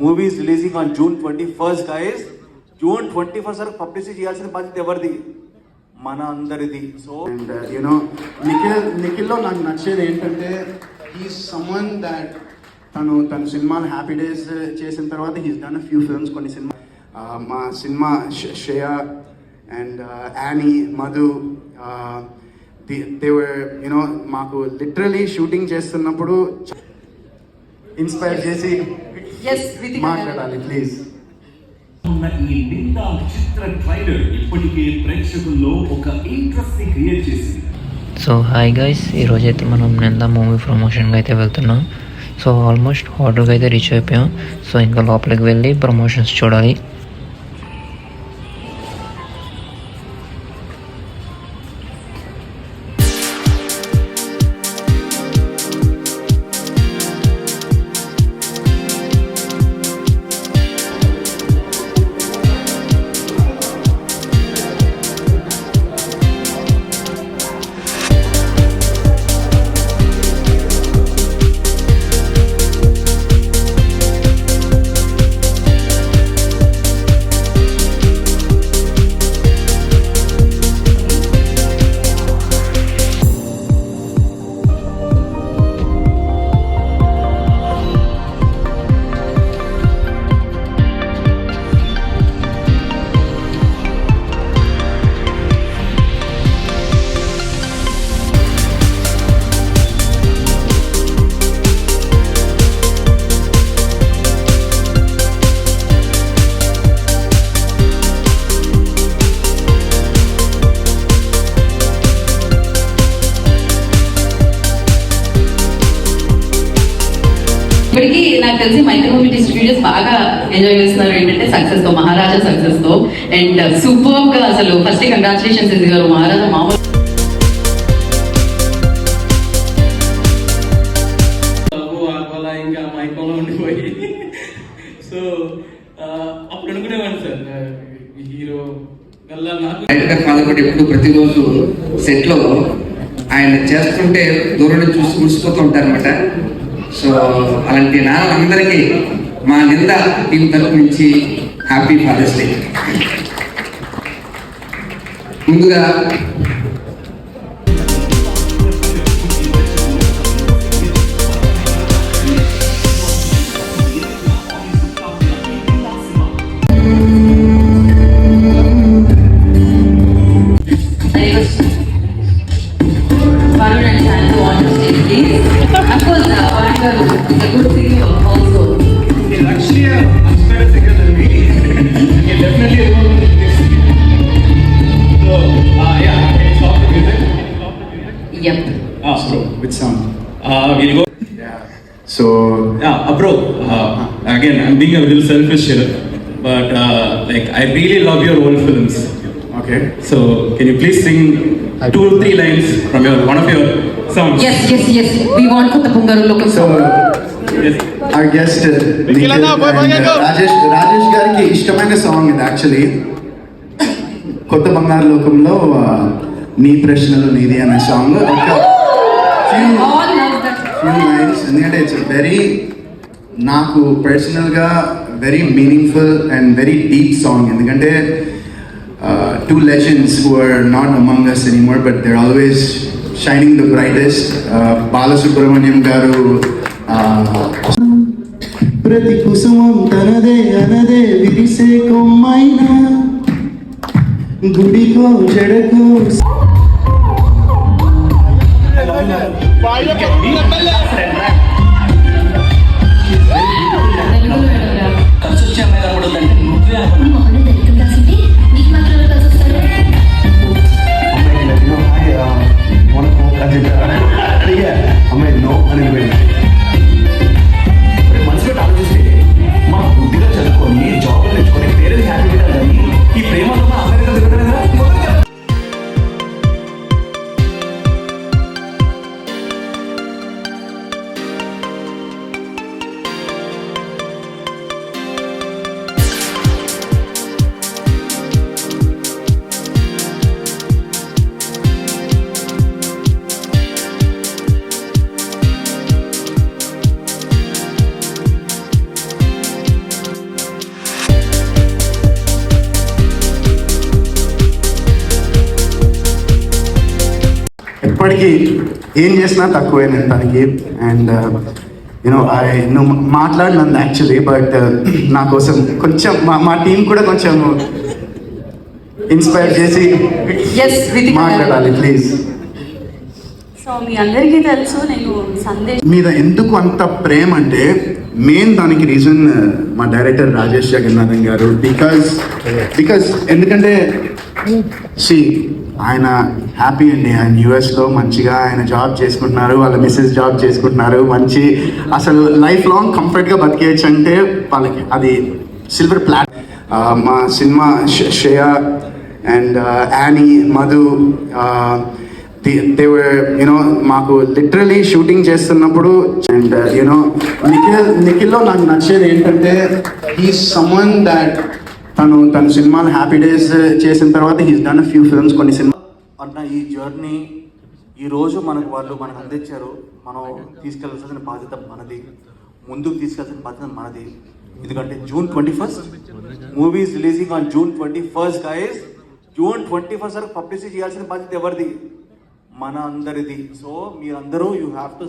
Movie is releasing on June 21st guys. June 21st వరకు publicity చేయాల్సిన బాధ్యత ఎవరిది? మన అందరిది. సో అండ్ నిఖిల్లో నాకు నచ్చేది ఏంటంటే హీస్ సమ్వన్ దట్ తన సినిమాలు హ్యాపీ డేస్ చేసిన తర్వాత హీస్ డన్ ఫ్యూ ఫిల్మ్స్. కొన్ని సినిమా మా cinema Shreya and Annie, Madhu, Devar మాకు లిటరలీ షూటింగ్ చేస్తున్నప్పుడు ఇన్స్పైర్ చేసి మాట్లాడాలి ప్లీజ్. ఈ నిండా చిత్ర ట్రైలర్ ఇప్పటికే ప్రేక్షకుల్లో ఒక ఇంట్రెస్ట్ ని క్రియేట్ చేసింది. సో హాయ్ గైస్, ఈరోజైతే మనం నిందా మూవీ ప్రమోషన్కి అయితే వెళ్తున్నాం. సో ఆల్మోస్ట్ ఆర్డర్కి అయితే రీచ్ అయిపోయాం. సో ఇంకా లోపలికి వెళ్ళి ప్రమోషన్స్ చూడాలి. ఇప్పటికీ నాకు తెలిసి మైక్రోమూవీ డిస్ట్రిబ్యూటర్స్ బాగా ఎంజాయ్ చేస్తున్నారు ఏంటంటే సక్సెస్ తో, మహారాజా సక్సెస్ తో. అండ్ సూపర్ గా అసలు ఫస్ట్ కంగ్రాచులేషన్స్ ఇది గారు. మహారాజా మామూలు ఇంకా మైకంలో ఉండిపోయి సో అప్పుడు అనుకునేవాడిని సార్ హీరో ఎప్పుడు ప్రతిరోజు సెట్ లో ఆయన చేస్తుంటే దూరం నుంచి చూసి ముడిసిపోతూ ఉంటారు అనమాట. సో అలాంటి నాన్నలందరికీ మా నిందా టీం తరఫు నుంచి హ్యాపీ ఫాదర్స్ డే. ముందుగా we'll go. So bro, again I'm being a little selfish here, but like I really love your old films. Okay, so can you please sing 2 or 3 lines from one of your songs? yes we want Kotta Bungaru Lokam. So yes, our guest Rajesh గారికి ఇష్టమైన song ఇది actually. కొత్త బంగారు లోకంలో నీ ప్రశ్నలు నీది అనే సాంగ్ ఒక ఫ్యూ లైన్స్. ఎందుకంటే ఇట్స్ వెరీ, నాకు పర్సనల్గా very meaningful and very deep song. ఎందుకంటే two legends who are not among us anymore, but they're always shining the brightest. Balasubrahmanyam గారు ప్రతి కుసుమం తనదే అనదే విరిసే కొమ్మైనా గుడికో జడకో అమ్మాయి నో అని మనసు పెట్టి ఆలోచిస్తే మా బుద్ధిగా చదువుకొని జాబ్ తెచ్చుకొని పేరెంట్స్ హ్యాపీ కానీ ఈ ప్రేమలో అమెరికా దిగటం. ఇప్పటికీ ఏం చేసినా తక్కువే నేను తనకి. అండ్ యూనో నువ్వు మాట్లాడినంది యాక్చువల్లీ, బట్ నా కోసం కొంచెం మా టీం కూడా కొంచెం ఇన్స్పైర్ చేసి Yes, Ritika. మాట్లాడాలి ప్లీజ్. సో మీ అందరికీ తెలుసు నేను సందేశ్ మీద ఎందుకు అంత ప్రేమ అంటే మెయిన్ దానికి రీజన్ మా డైరెక్టర్ రాజేష్ జగన్నాథన్ గారు. బికాజ్ ఎందుకంటే ఆయన హ్యాపీ అండి, ఆయన యూఎస్లో మంచిగా ఆయన జాబ్ చేసుకుంటున్నారు, వాళ్ళ మిస్సెస్ జాబ్ చేసుకుంటున్నారు, మంచి అసలు లైఫ్ లాంగ్ కంఫర్ట్గా బతికేయచ్చు అంటే వాళ్ళకి అది సిల్వర్ ప్లాట్. మా cinema Shreya and Annie, Madhu, they were, మాకు లిటరలీ షూటింగ్ చేస్తున్నప్పుడు అండ్ నిఖిల్లో నాకు నచ్చేది ఏంటంటే హీస్ సమ్వన్ దట్ తన సినిమాలు హ్యాపీ డేస్ చేసిన తర్వాత హీస్ డన్ ఫ్యూ ఫిల్మ్స్, కొన్ని సినిమా అన్న ఈ జర్నీ ఈరోజు మనకు అందించారు. మనం తీసుకెళ్లాల్సిన బాధ్యత మనది, ముందుకు తీసుకెళ్లాల్సిన బాధ్యత మనది. ఎందుకంటే June 21st movie is releasing on June 21st guys. June 21st వరకు పబ్లిసిటీ చేయాల్సిన బాధ్యత ఎవరిది? మన అందరిది. సో మీరందరూ యూ హ్యావ్ టు